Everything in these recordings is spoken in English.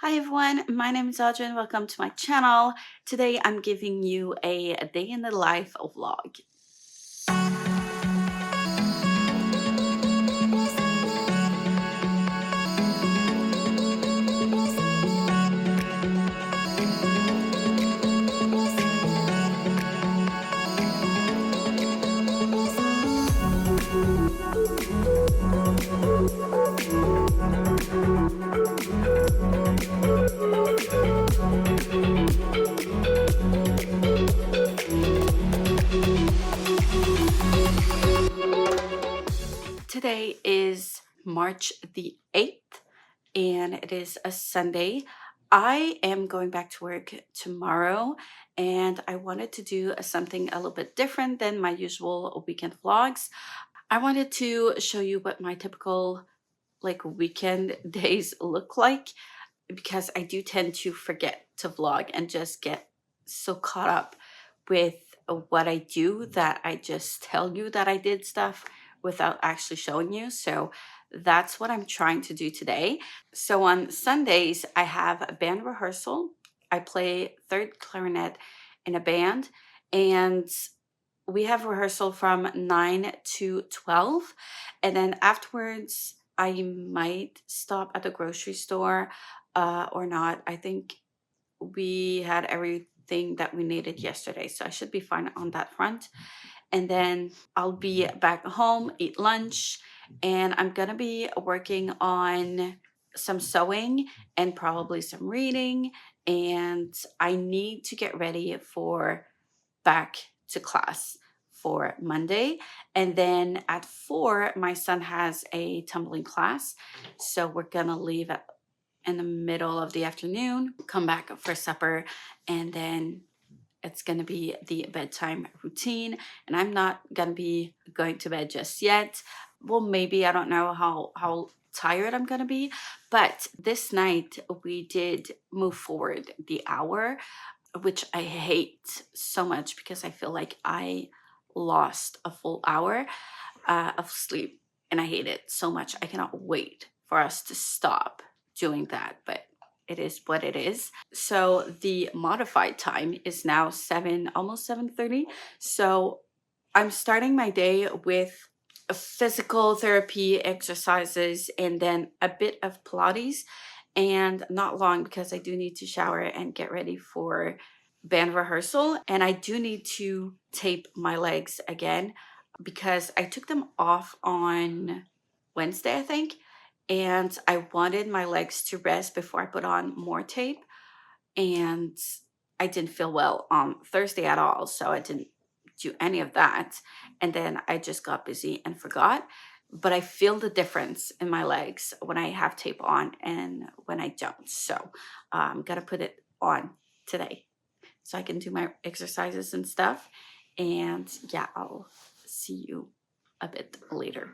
Hi everyone, my name is Audrey and welcome to my channel. Today I'm giving you a day in the life vlog. Today is March the 8th and it is a Sunday. I am going back to work tomorrow and I wanted to do something a little bit different than my usual weekend vlogs. I wanted to show you what my typical weekend days look like because I do tend to forget to vlog and just get so caught up with what I do that I just tell you that I did stuff without actually showing you. So that's what I'm trying to do today. So on Sundays, I have a band rehearsal. I play third clarinet in a band, and we have rehearsal from 9 to 12. And then afterwards, I might stop at the grocery store or not. I think we had everything that we needed yesterday, so I should be fine on that front. And then I'll be back home, eat lunch, and I'm gonna be working on some sewing and probably some reading. And I need to get ready for back to class for Monday. And then at 4, my son has a tumbling class. So we're gonna leave in the middle of the afternoon, come back for supper, and then it's gonna be the bedtime routine. And I'm not gonna be going to bed just yet. Well, maybe, I don't know how tired I'm gonna be, but this night we did move forward the hour, which I hate so much because I feel like I lost a full hour of sleep and I hate it so much. I cannot wait for us to stop doing that, but it is what it is. So the modified time is now 7, almost 7:30. So I'm starting my day with physical therapy exercises and then a bit of Pilates, and not long because I do need to shower and get ready for band rehearsal. And I do need to tape my legs again because I took them off on Wednesday, I think, and I wanted my legs to rest before I put on more tape. And I didn't feel well on Thursday at all, so I didn't do any of that. And then I just got busy and forgot. But I feel the difference in my legs when I have tape on and when I don't. So I'm gonna put it on today so I can do my exercises and stuff. And yeah, I'll see you a bit later.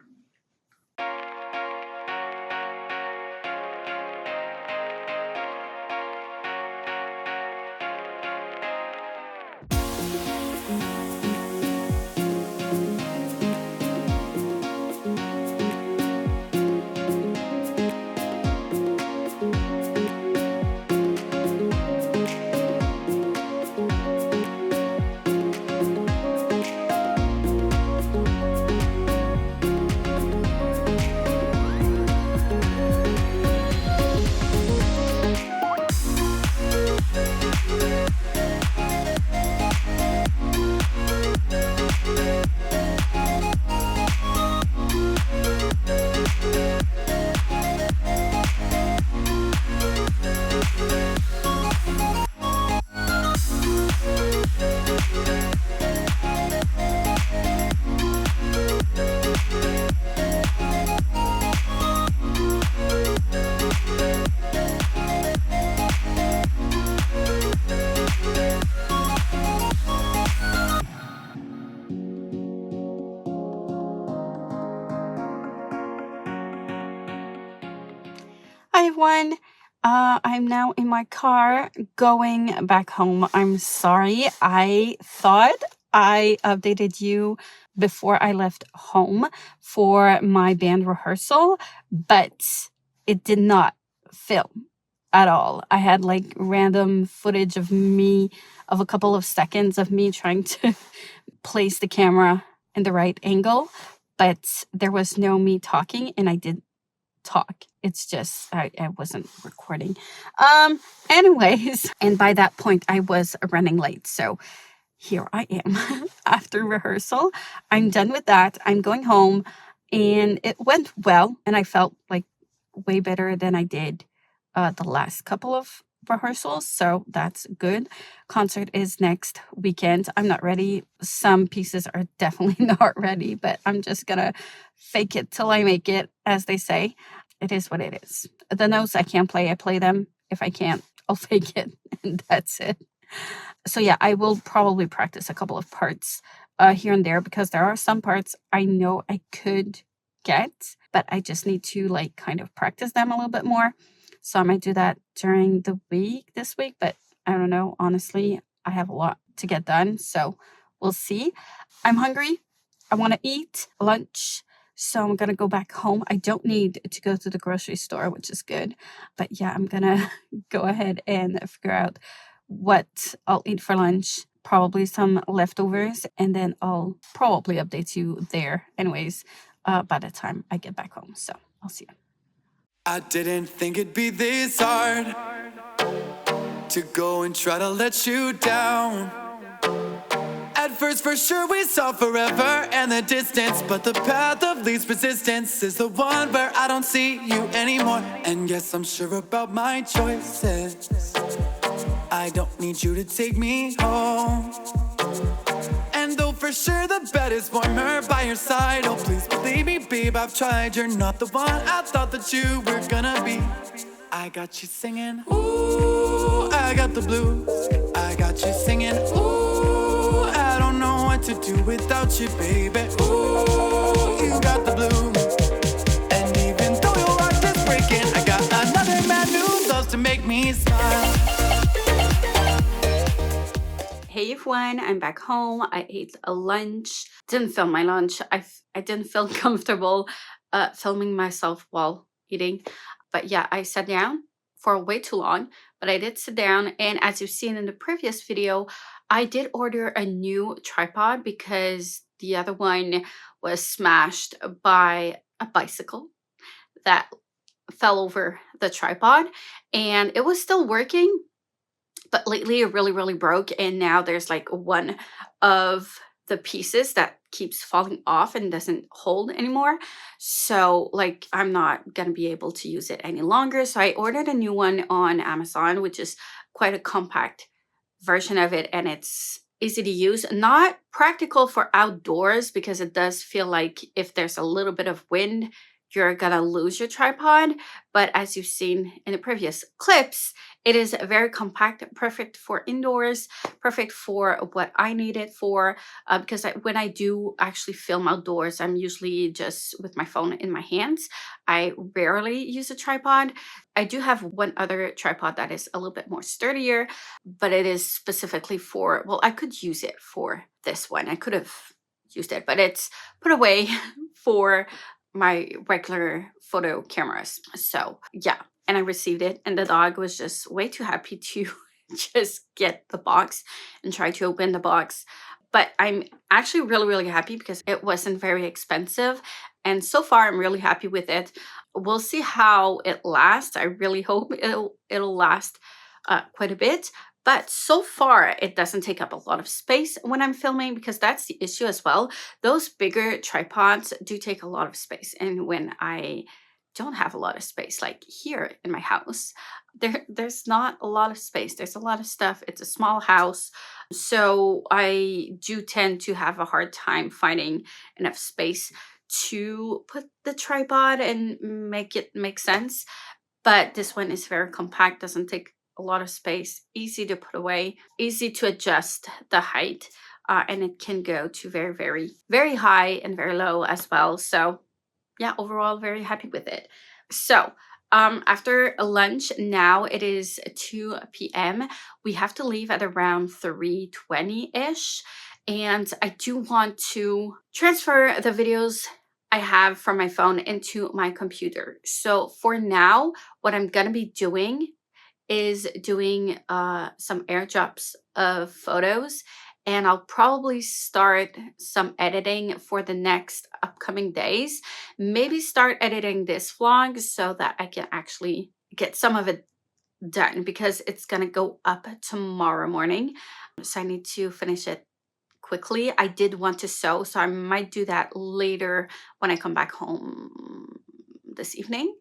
Hi everyone. I'm now in my car going back home. I'm sorry. I thought I updated you before I left home for my band rehearsal, but it did not film. at all. I had like random footage of me, of a couple of seconds of me trying to place the camera in the right angle, but there was no me talking, and I did talk. It's just I wasn't recording. Anyways, and by that point I was running late. So here I am after rehearsal. I'm done with that. I'm going home, and it went well, and I felt like way better than I did the last couple of rehearsals. So that's good. Concert is next weekend. I'm not ready. Some pieces are definitely not ready, but I'm just gonna fake it till I make it, as they say. It is what it is. The notes I can't play, I play them. If I can't, I'll fake it, and that's it. So yeah, I will probably practice a couple of parts here and there, because there are some parts I know I could get, but I just need to like kind of practice them a little bit more. So I might do that during the week this week, but I don't know. Honestly, I have a lot to get done, so we'll see. I'm hungry. I want to eat lunch. So I'm going to go back home. I don't need to go to the grocery store, which is good. But yeah, I'm going to go ahead and figure out what I'll eat for lunch. Probably some leftovers. And then I'll probably update you there anyways by the time I get back home. So I'll see you. I didn't think it'd be this hard to go and try to let you down. At first, for sure, we saw forever and the distance, but the path of least resistance is the one where I don't see you anymore. And yes, I'm sure about my choices. I don't need you to take me home. And though for sure the bed is warmer by your side, oh please believe me, babe, I've tried. You're not the one I thought that you were gonna be. I got you singing, ooh, I got the blues. I got you singing, ooh, I don't know what to do without you, baby. Ooh, you got the blues. And even though your heart is breaking, I got another man who loves to make me smile. Hey everyone, I'm back home. I ate a lunch. Didn't film my lunch. I didn't feel comfortable filming myself while eating. But yeah, I sat down for way too long, but I did sit down. And as you've seen in the previous video, I did order a new tripod because the other one was smashed by a bicycle that fell over the tripod, and it was still working. But lately it really broke, and now there's like one of the pieces that keeps falling off and doesn't hold anymore. So like I'm not gonna be able to use it any longer. So I ordered a new one on Amazon, which is quite a compact version of it, and it's easy to use. Not practical for outdoors because it does feel like if there's a little bit of wind, you're gonna lose your tripod. But as you've seen in the previous clips, it is very compact, perfect for indoors, perfect for what I need it for. Because when I do actually film outdoors, I'm usually just with my phone in my hands. I rarely use a tripod. I do have one other tripod that is a little bit more sturdier, but it is specifically for, well, I could use it for this one. I could have used it, but it's put away for my regular photo cameras. So yeah, and I received it, and the dog was just way too happy to just get the box and try to open the box. But I'm actually really happy because it wasn't very expensive, and so far I'm really happy with it. We'll see how it lasts. I really hope it'll last quite a bit. But so far, it doesn't take up a lot of space when I'm filming, because that's the issue as well. Those bigger tripods do take a lot of space. And when I don't have a lot of space, like here in my house, there's not a lot of space. There's a lot of stuff. It's a small house. So I do tend to have a hard time finding enough space to put the tripod and make it make sense. But this one is very compact, doesn't take a lot of space, easy to put away, easy to adjust the height, and it can go to very high and very low as well. So yeah, overall very happy with it. So after lunch, now it is 2 p.m. We have to leave at around 3:20-ish, and I do want to transfer the videos I have from my phone into my computer. So for now, what I'm gonna be doing is doing some airdrops of photos, and I'll probably start some editing for the next upcoming days. Maybe start editing this vlog so that I can actually get some of it done, because it's gonna go up tomorrow morning. So I need to finish it quickly. I did want to sew, so I might do that later when I come back home this evening,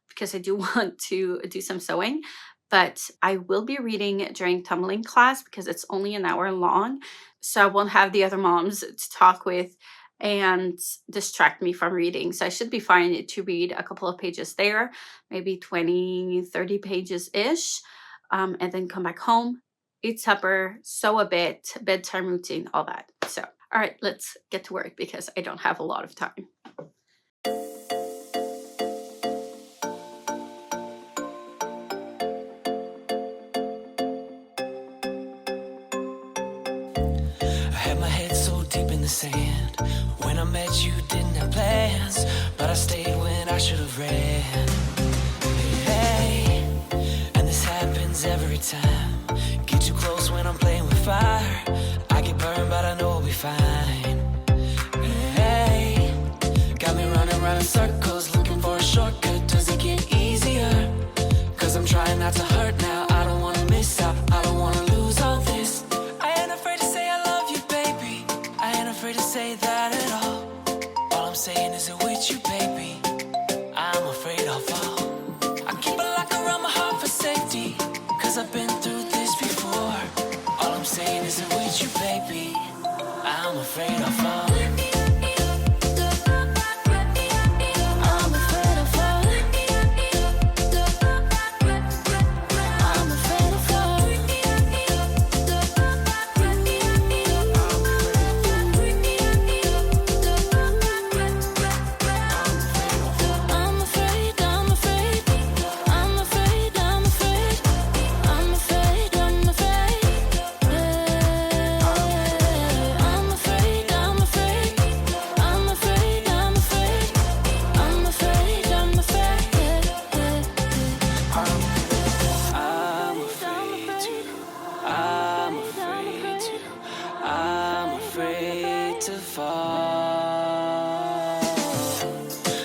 because I do want to do some sewing. But I will be reading during tumbling class because it's only an hour long. So I won't have the other moms to talk with and distract me from reading. So I should be fine to read a couple of pages there, maybe 20, 30 pages-ish, and then come back home, eat supper, sew a bit, bedtime routine, all that. So, all right, let's get to work because I don't have a lot of time. Had my head so deep in the sand. When I met you, didn't have plans, but I stayed when I should have ran. Hey, and this happens every time. Get too close when I'm playing with fire. I get burned, but I know we'll be fine. Hey, got me running around in circles, looking for a shortcut. Does it get easier? Cause I'm trying not to hurt now. I don't wanna miss out, I don't wanna lose all this. I ain't afraid to say I love you, baby. I ain't afraid to say that at all. All I'm saying is it with you, baby. I'm afraid I'll fall. I keep a lock around my heart for safety, cause I've been through this before. All I'm saying is it with you, baby. I'm afraid I'll fall.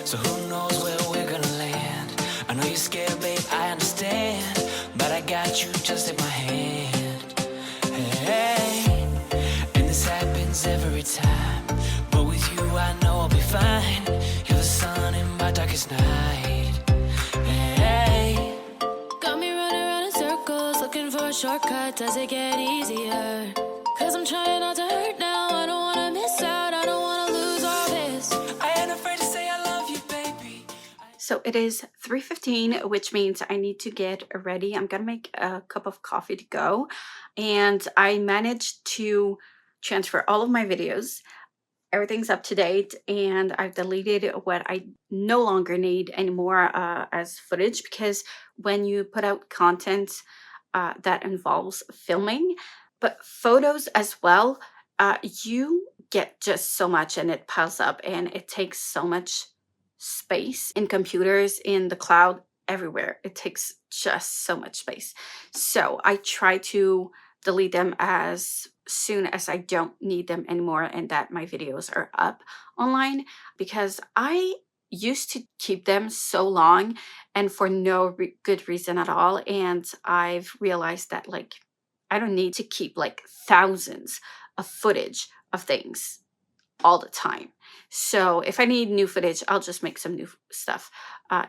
So who knows where we're gonna land? I know you're scared, babe, I understand, but I got you, just take my hand. Hey, and this happens every time, but with you I know I'll be fine. You're the sun in my darkest night. Hey, got me running around in circles, looking for a shortcut. Does it get easier? Cause I'm trying not to hurt now. I don't wanna miss out, I don't wanna lose all this. I ain't afraid to say I love you, baby. So it is 3:15, which means I need to get ready. I'm gonna make a cup of coffee to go. And I managed to transfer all of my videos. Everything's up to date, and I've deleted what I no longer need anymore as footage, because when you put out content that involves filming, but photos as well, you get just so much and it piles up and it takes so much space in computers, in the cloud, everywhere. It takes just so much space. So I try to delete them as soon as I don't need them anymore and that my videos are up online, because I used to keep them so long and for no good reason at all. And I've realized that, like, I don't need to keep like thousands of footage of things all the time. So if I need new footage, I'll just make some new stuff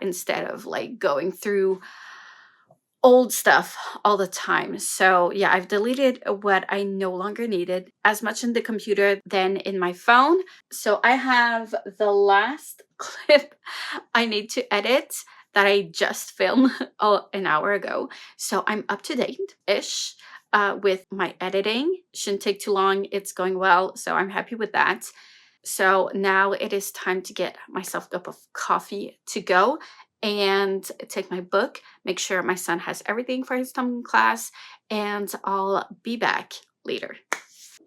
instead of like going through old stuff all the time. So yeah, I've deleted what I no longer needed, as much in the computer than in my phone. So I have the last clip I need to edit that I just filmed an hour ago. So I'm up to date-ish with my editing. Shouldn't take too long. It's going well. So I'm happy with that. So now it is time to get myself a cup of coffee to go and take my book, make sure my son has everything for his tumbling class, and I'll be back later.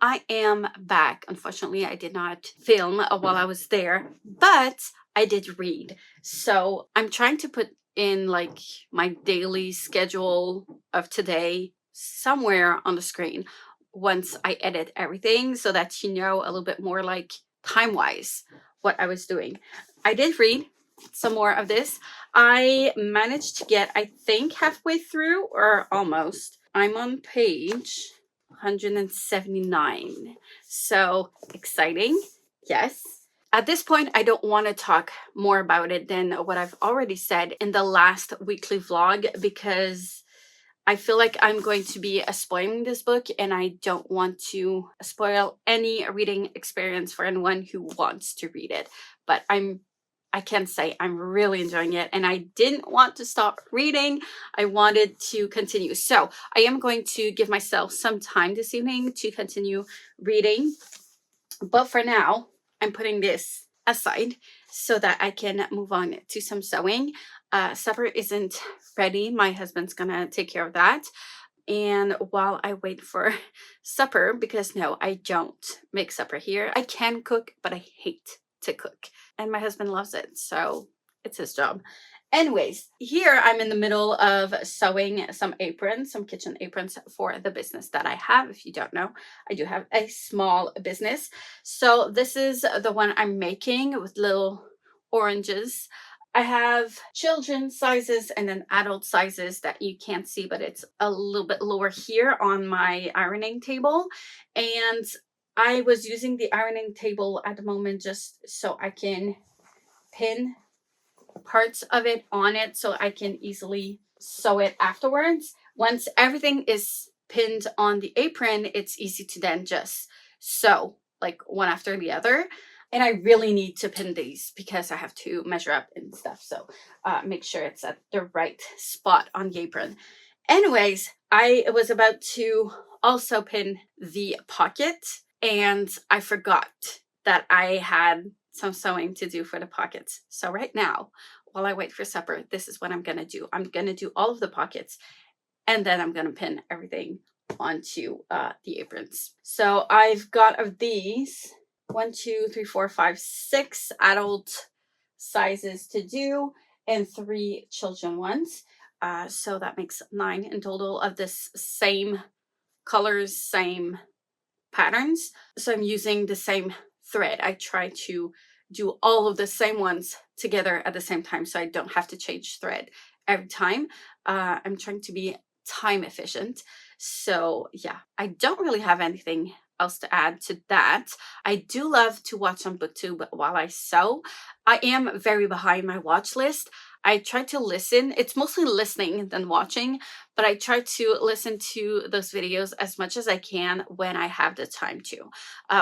I am back. Unfortunately, I did not film while I was there, but I did read. So I'm trying to put in like my daily schedule of today somewhere on the screen once I edit everything, so that you know a little bit more like time-wise what I was doing. I did read some more of this. I managed to get, I think, halfway through or almost. I'm on page 179. So exciting. Yes. At this point, I don't want to talk more about it than what I've already said in the last weekly vlog, because I feel like I'm going to be spoiling this book, and I don't want to spoil any reading experience for anyone who wants to read it. But I can say I'm really enjoying it, and I didn't want to stop reading. I wanted to continue. So I am going to give myself some time this evening to continue reading. But for now, I'm putting this aside so that I can move on to some sewing. Supper isn't ready. My husband's gonna take care of that. And while I wait for supper, because no, I don't make supper here. I can cook, but I hate to cook. And my husband loves it, so it's his job. Anyways, here I'm in the middle of sewing some aprons, some kitchen aprons for the business that I have. If you don't know, I do have a small business. So this is the one I'm making with little oranges. I have children's sizes and then adult sizes that you can't see, but it's a little bit lower here on my ironing table. And I was using the ironing table at the moment just so I can pin parts of it on it so I can easily sew it afterwards. Once everything is pinned on the apron, it's easy to then just sew like one after the other. And I really need to pin these because I have to measure up and stuff. So make sure it's at the right spot on the apron. Anyways, I was about to also pin the pocket, and I forgot that I had some sewing to do for the pockets. So right now, while I wait for supper, this is what I'm gonna do. I'm gonna do all of the pockets, and then I'm gonna pin everything onto the aprons. So I've got of these 1, 2, 3, 4, 5, 6 adult sizes to do, and 3 children ones. So that makes 9 in total of this same colors, same patterns. So I'm using the same thread. I try to do all of the same ones together at the same time, so I don't have to change thread every time. I'm trying to be time efficient. So yeah, I don't really have anything else to add to that. I do love to watch on BookTube while I sew. I am very behind my watch list. I try to listen. It's mostly listening than watching, but I try to listen to those videos as much as I can when I have the time to.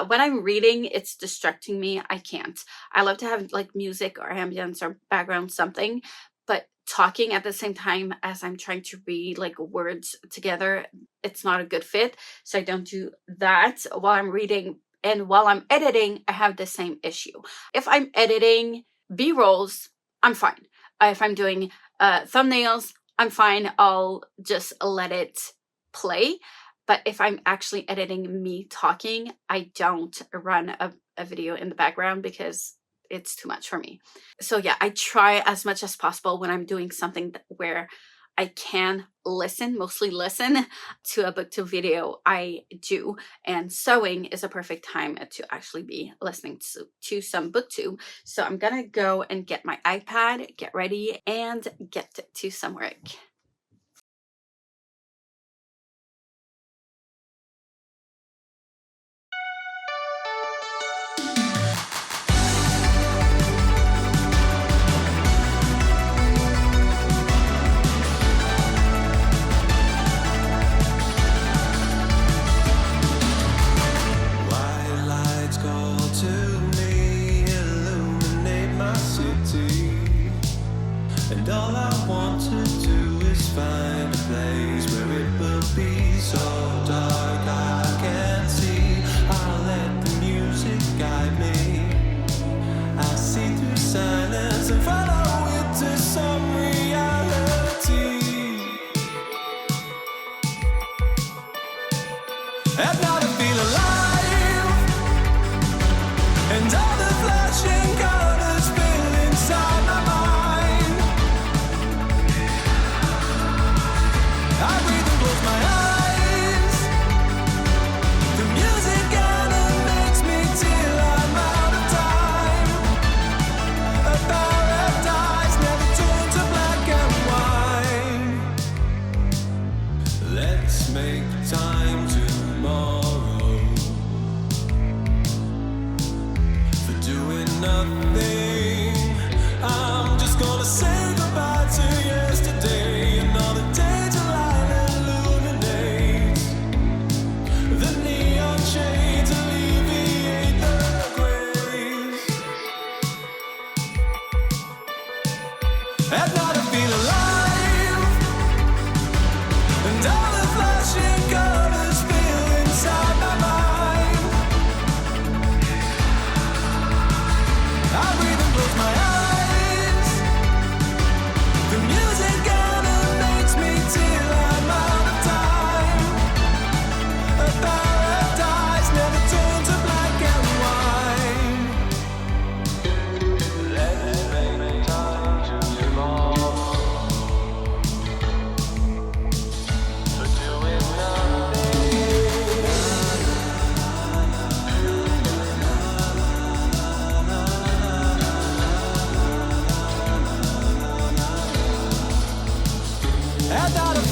When I'm reading, it's distracting me. I can't. I love to have like music or ambience or background something, but talking at the same time as I'm trying to read like words together, it's not a good fit. So I don't do that while I'm reading. And while I'm editing, I have the same issue. If I'm editing B-rolls, I'm fine. If I'm doing thumbnails, I'm fine. I'll just let it play. But if I'm actually editing me talking, I don't run a video in the background because it's too much for me. So yeah, I try as much as possible when I'm doing something where I can listen, mostly listen to a BookTube video, I do. And sewing is a perfect time to actually be listening to some BookTube. So I'm gonna go and get my iPad, get ready, and get to some work. And all I want to do is find a place where it will be so dark I can't see. I'll let the music guide me. I see through silence and follow it to some reality. And now to feel alive, and all the flashing colors fill inside my mind.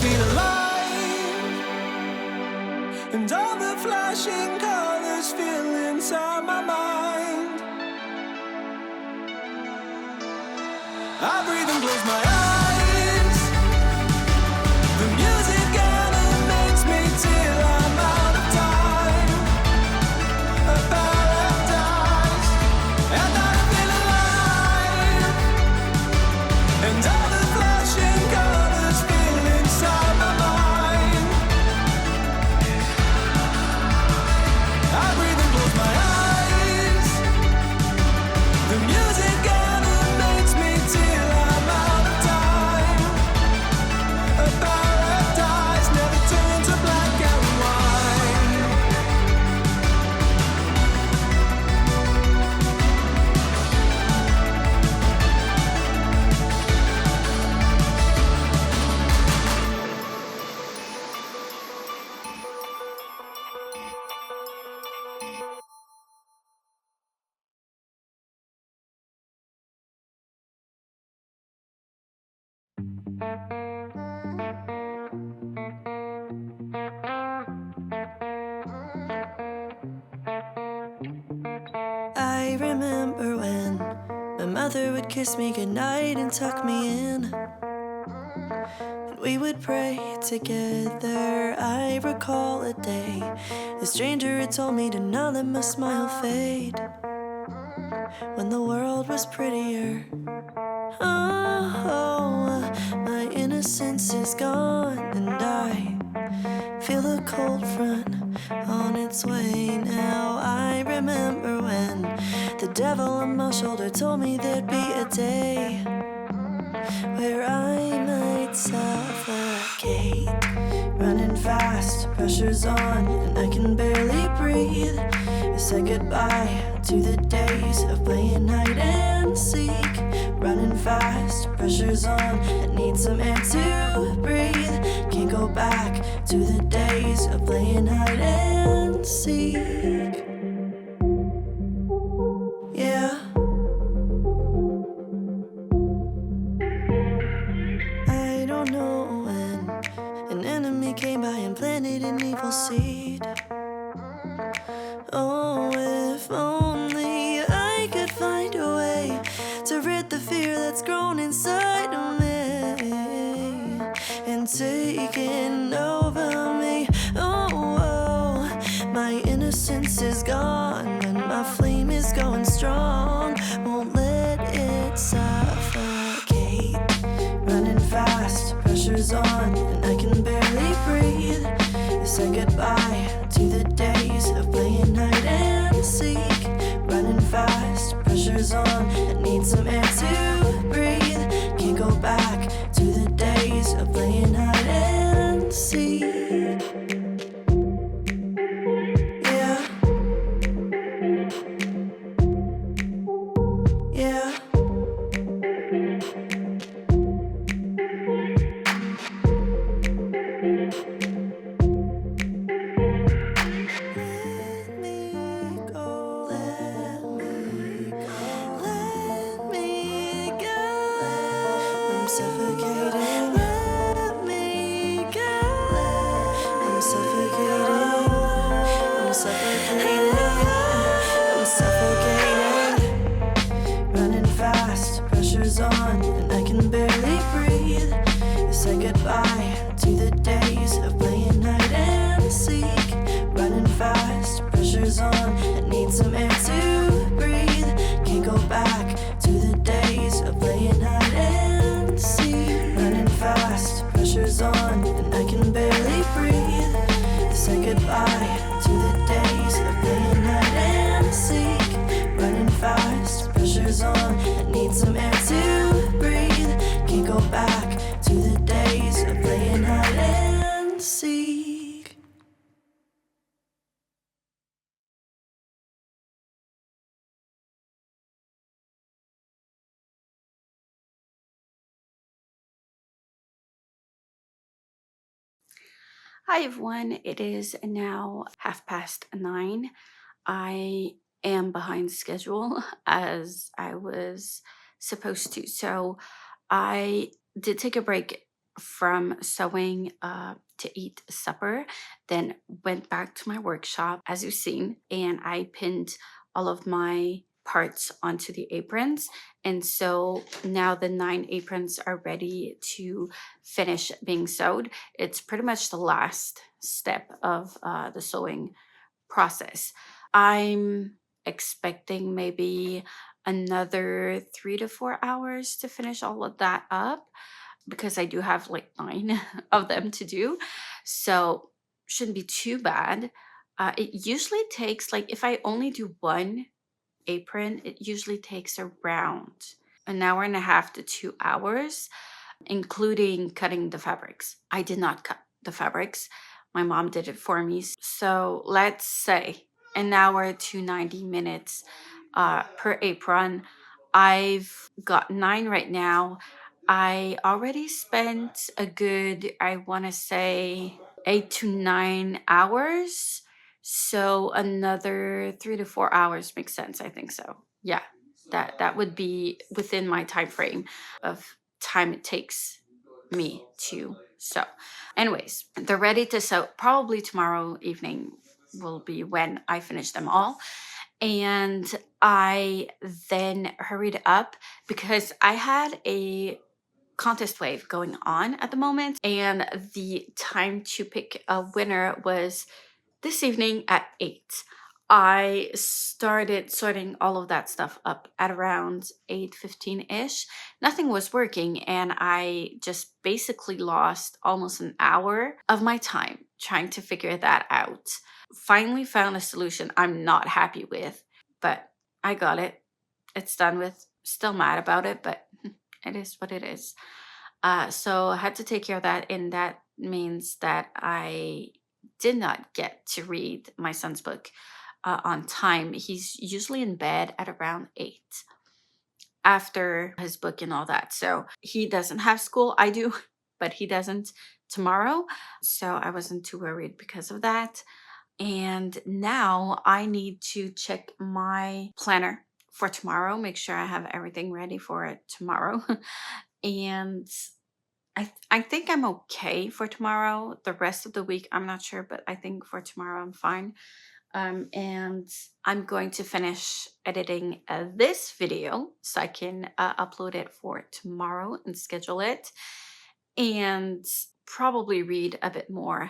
feel alive, and all the flashing colors fill inside my mind. I breathe and close my eyes. The music animates me till I'm out of time. A paradise, and I feel alive. And all the flashing colors feel inside my mind. I breathe and close my eyes. The music animates me till I'm out of time. A paradise never turns to black and white. I remember when my mother would kiss me goodnight and tuck me in, and we would pray together. I recall a day a stranger had told me to not let my smile fade when the world was prettier. Oh, my innocence is gone, and I feel the cold front on its way now. I remember when the devil on my shoulder told me there'd be a day where I might suffocate. Running fast, pressure's on, and I can barely breathe. I said goodbye to the days of playing hide and seek. Running fast, pressure's on, I need some air to breathe. Can't go back to the days of playing hide and seek. Yeah. I don't know when an enemy came by and planted an evil seed. Oh, if only I could find a way to rid the fear that's grown inside of me and taken over me. Oh, my innocence is gone, but my flame is going strong. Won't let it suffocate. Running fast, pressure's on, and I can barely breathe. I said goodbye to the days of playing hide and seek. Running fast, pressure's on, I need some air to breathe. Can't go back to the days of playing hide and seek. Yeah. Yeah. Let me go. Let me go. Let me go. I'm suffocating. Let me go. I'm suffocating. I'm suffocating. I'm suffocating. Running fast, pressure's on, and I can barely breathe. I said goodbye to the days of playing hide and seek. Running fast, pressure's on, I need some air to breathe. Can't go back to the days of playing hide and seek. Running fast, pressure's on, and I can barely breathe. I said goodbye to the days of playing hide and seek. Running fast, pressure's on, I need some air to breathe. Can't go back to the days of playing hide and seek. Hi everyone, it is now 9:30. I am behind schedule as I was supposed to. So I did take a break from sewing to eat supper, then went back to my workshop, as you've seen, and I pinned all of my parts onto the aprons. And so now the 9 aprons are ready to finish being sewed. It's pretty much the last step of the sewing process. I'm expecting maybe another 3 to 4 hours to finish all of that up, because I do have like 9 of them to do. So shouldn't be too bad. It usually takes, like, if I only do one apron, it usually takes around an hour and a half to 2 hours, including cutting the fabrics. I did not cut the fabrics. My mom did it for me. So let's say an hour to 90 minutes per apron. I've got 9 right now. I already spent a good, I want to say, 8 to 9 hours. So another 3 to 4 hours makes sense. I think so. Yeah, that would be within my time frame of time it takes me to sew. Anyways, they're ready to sew. Probably tomorrow evening will be when I finish them all. And I then hurried up because I had a contest wave going on at the moment, and the time to pick a winner was this evening at 8. I started sorting all of that stuff up at around 8:15-ish. Nothing was working, and I just basically lost almost an hour of my time trying to figure that out. Finally found a solution I'm not happy with, but I got it. It's done with. Still mad about it, but it is what it is. So I had to take care of that, and that means that I did not get to read my son's book on time. He's usually in bed at around 8 after his book and all that. So he doesn't have school. I do, but he doesn't tomorrow. So I wasn't too worried because of that. And now I need to check my planner for tomorrow, make sure I have everything ready for it tomorrow. And I think I'm okay for tomorrow. The rest of the week, I'm not sure, but I think for tomorrow I'm fine. And I'm going to finish editing this video so I can upload it for tomorrow and schedule it, and probably read a bit more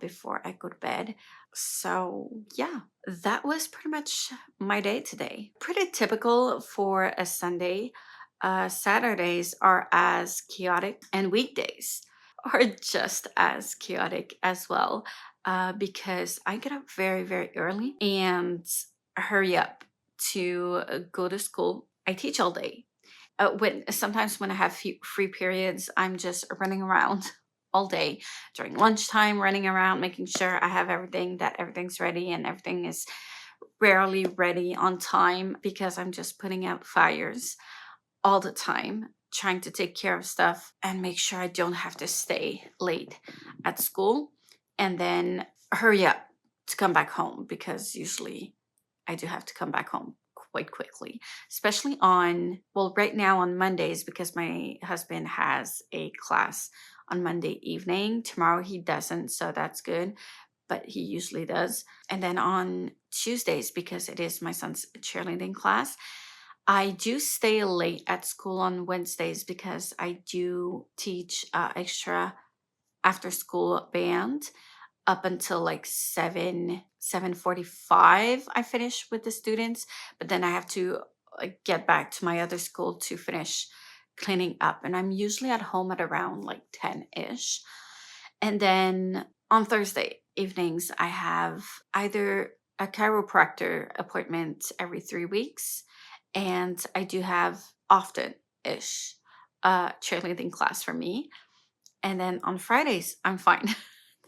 before I go to bed. So yeah, that was pretty much my day today. Pretty typical for a Sunday. Saturdays are as chaotic, and weekdays are just as chaotic as well, because I get up very, very early and hurry up to go to school. I teach all day. Sometimes when I have free periods, I'm just running around all day during lunchtime, running around, making sure I have everything, that everything's ready, and everything is rarely ready on time because I'm just putting out fires all the time, trying to take care of stuff and make sure I don't have to stay late at school, and then hurry up to come back home, because usually I do have to come back home quite quickly, especially right now on Mondays, because my husband has a class on Monday evening. Tomorrow he doesn't, so that's good, but he usually does. And then on Tuesdays, because it is my son's cheerleading class, I do stay late at school on Wednesdays because I do teach extra after school band up until like 7:45. I finish with the students, but then I have to get back to my other school to finish cleaning up, and I'm usually at home at around like 10-ish. And then on Thursday evenings I have either a chiropractor appointment every 3 weeks, and I do have often-ish cheerleading class for me. And then on Fridays I'm fine.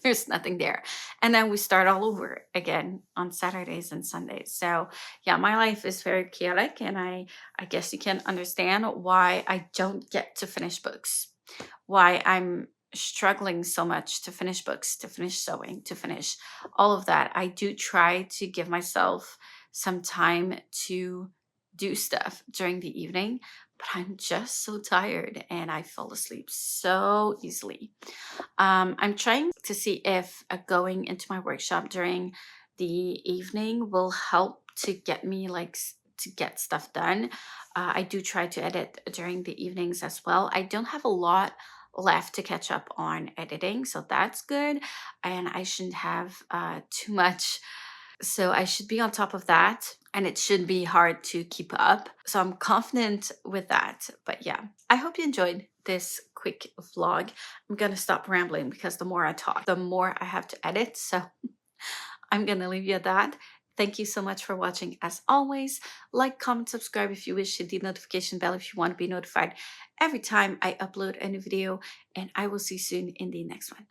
There's nothing there. And then we start all over again on Saturdays and Sundays. So yeah, my life is very chaotic, and I guess you can understand why I don't get to finish books, why I'm struggling so much to finish books, to finish sewing, to finish all of that. I do try to give myself some time to do stuff during the evening, but I'm just so tired and I fall asleep so easily. I'm trying to see if going into my workshop during the evening will help to get me to get stuff done. I do try to edit during the evenings as well. I don't have a lot left to catch up on editing, so that's good. And I shouldn't have too much, so I should be on top of that and it should be hard to keep up. So I'm confident with that. But yeah, I hope you enjoyed this quick vlog. I'm gonna stop rambling because the more I talk, the more I have to edit. So I'm gonna leave you at that. Thank you so much for watching. As always, like, comment, subscribe if you wish, hit the notification bell if you want to be notified every time I upload a new video, and I will see you soon in the next one.